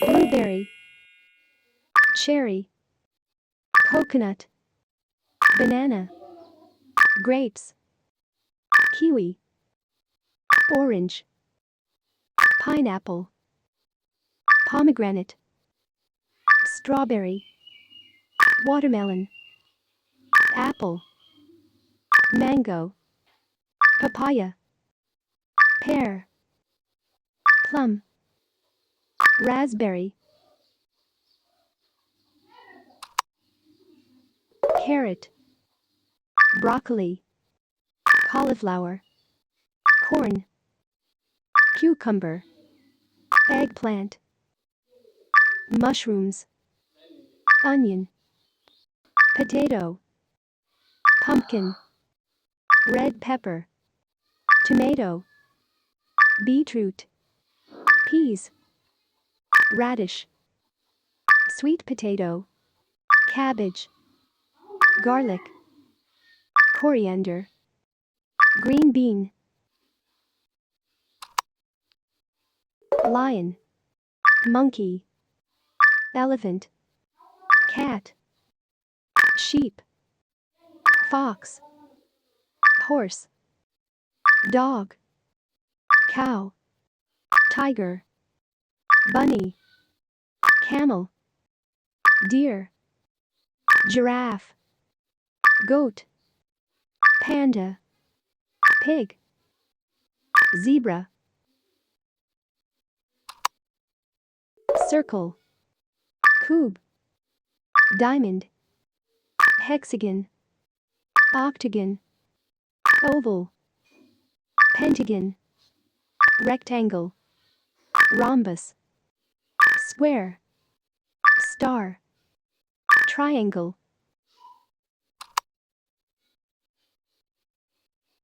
blueberry, cherry, coconut, banana, grapes, kiwi, orange, pineapple, pomegranate, strawberry, watermelon, apple, mango, papaya, pear, plum, raspberry, carrot, broccoli, cauliflower, corn, cucumber, eggplant, mushrooms, onion, potato, pumpkin, red pepper, tomato, beetroot, peas, radish, sweet potato, cabbage, garlic, coriander, green bean, lion, monkey, elephant, cat, sheep, fox, horse, dog, cow, tiger, bunny, camel, deer, giraffe, goat, panda, pig, zebra, circle, cube, diamond, hexagon, octagon, oval, pentagon, rectangle, rhombus, square, star, triangle,